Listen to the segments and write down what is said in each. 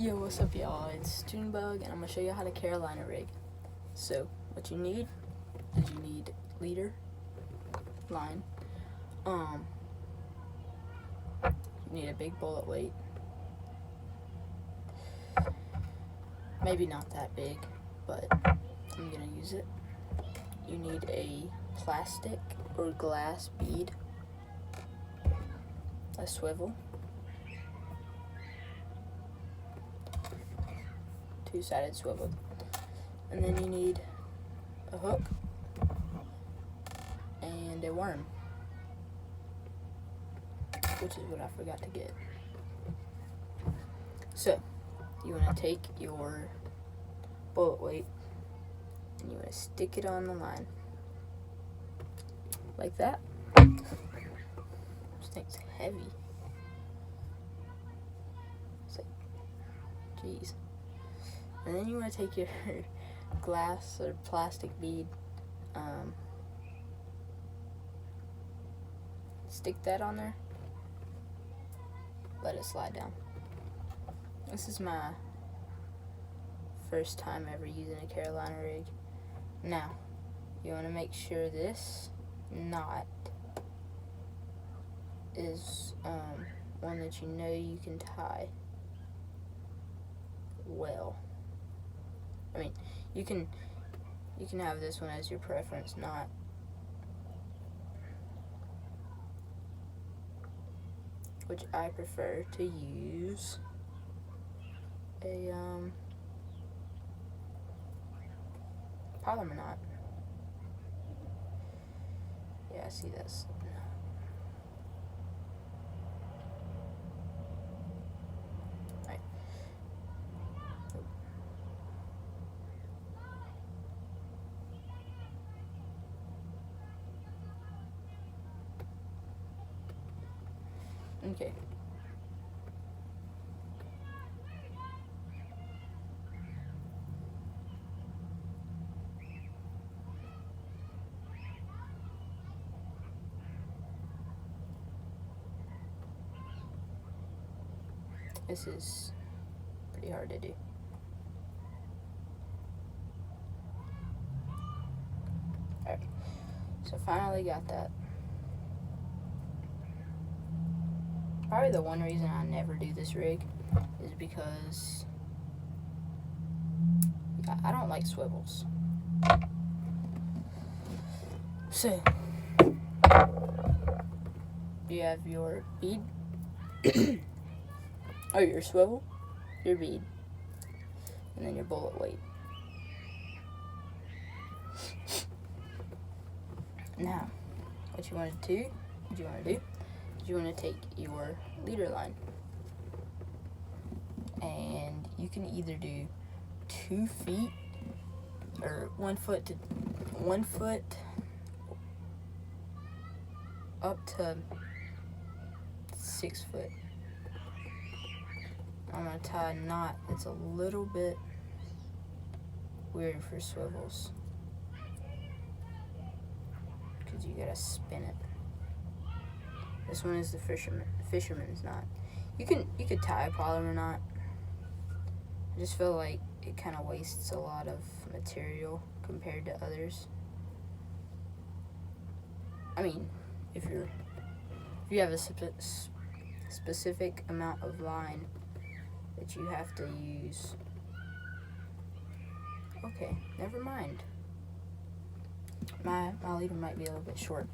Yo, what's up, y'all? It's Tunebug, and I'm gonna show you how to Carolina rig. So, what you need is you need leader, line. You need a big bullet weight. Maybe not that big, but I'm gonna use it. You need a plastic or glass bead, a swivel, two-sided swivel, and then you need a hook and a worm, which is what I forgot to get. So you want to take your bullet weight and you want to stick it on the line like that. This thing's heavy. It's like, jeez. And then you want to take your glass or plastic bead, stick that on there, let it slide down. This is my first time ever using a Carolina rig. Now, you want to make sure this knot is one that you know you can tie well. I mean, you can have this one as your preference knot. Which I prefer to use a polymer knot. Yeah, I see this. Right. Okay. This is pretty hard to do. Alright, so finally got that. Probably the one reason I never do this rig is because I don't like swivels. So, you have your bead, or your swivel, your bead, and then your bullet weight. Now, what you want to do is you want to take your leader line, and you can either do 2 feet or 1 foot to 1 foot up to 6 foot. I'm gonna tie a knot that's a little bit weird for swivels because you gotta spin it. This one is the fisherman's knot. You could tie a polymer knot. I just feel like it kind of wastes a lot of material compared to others. I mean, if you have a specific amount of line that you have to use. Okay, never mind. My leader might be a little bit short.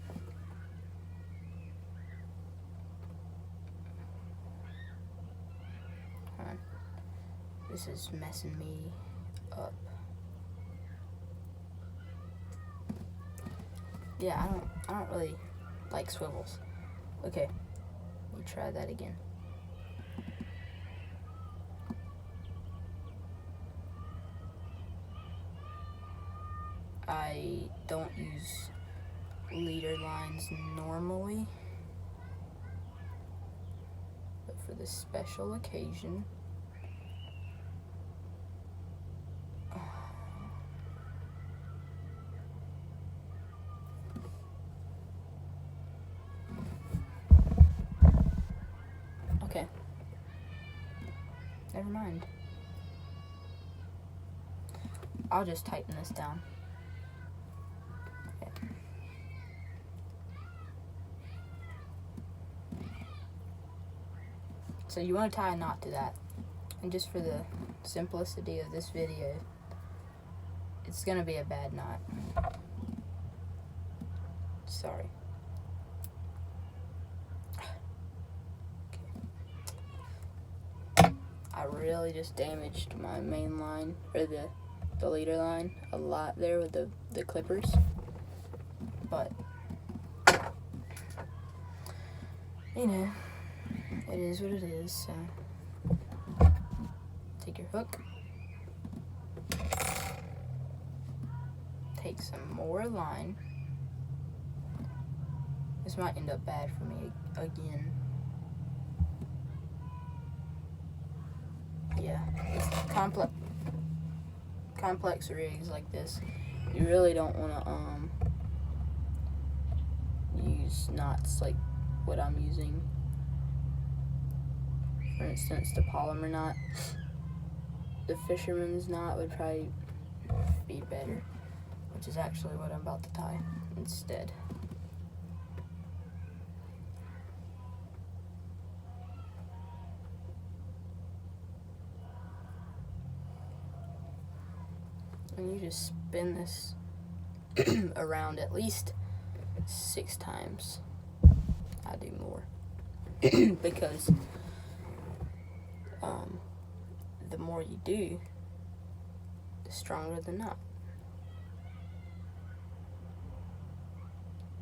Hold on. This is messing me up. Yeah, I don't really like swivels. Okay, let me try that again. I don't use leader lines normally, but for this special occasion, okay, Never mind. I'll just tighten this down. Okay. So you want to tie a knot to that. And just for the simplicity of this video, it's going to be a bad knot. Sorry. Okay. I really just damaged my main line, or the leader line, a lot there with the clippers. But, you know, it is what it is, so take your hook, take some more line. This might end up bad for me again. Yeah, it's complex rigs like this, you really don't want to use knots like what I'm using. For instance, the polymer knot. The fisherman's knot would probably be better, which is actually what I'm about to tie instead. And you just spin this around at least 6 times. I do more because the more you do, the stronger the knot.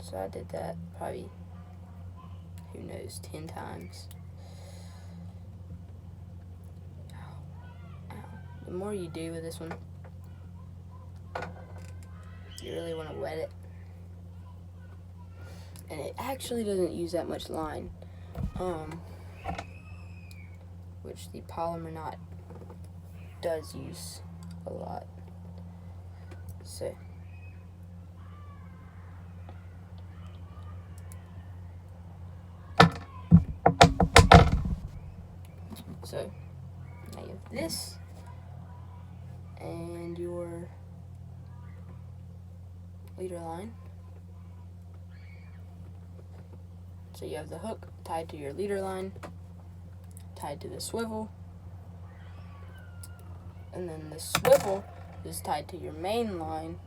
So I did that probably, who knows, 10 times. Ow. The more you do with this one, you really want to wet it. And it actually doesn't use that much line, which the polymer knot does use a lot. So now you have this and your leader line. So you have the hook tied to your leader line, tied to the swivel, and then the swivel is tied to your main line,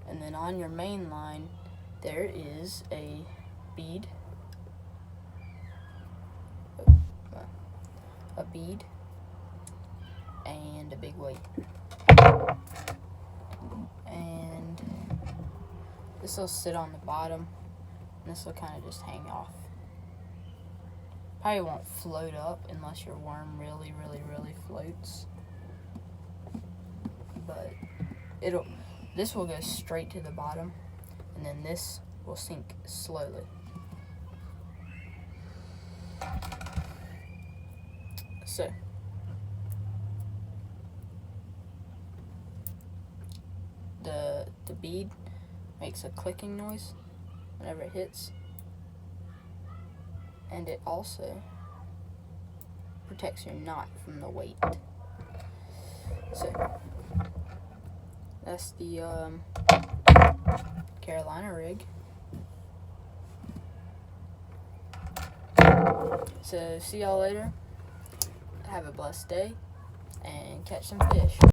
and then on your main line there is a bead, and a big weight. And this will sit on the bottom, and this will kind of just hang off. Probably won't float up unless your worm really floats. But this will go straight to the bottom, and then this will sink slowly. So the bead makes a clicking noise whenever it hits, and it also protects your knot from the weight. So that's the Carolina rig. So see y'all later. Have a blessed day and catch some fish.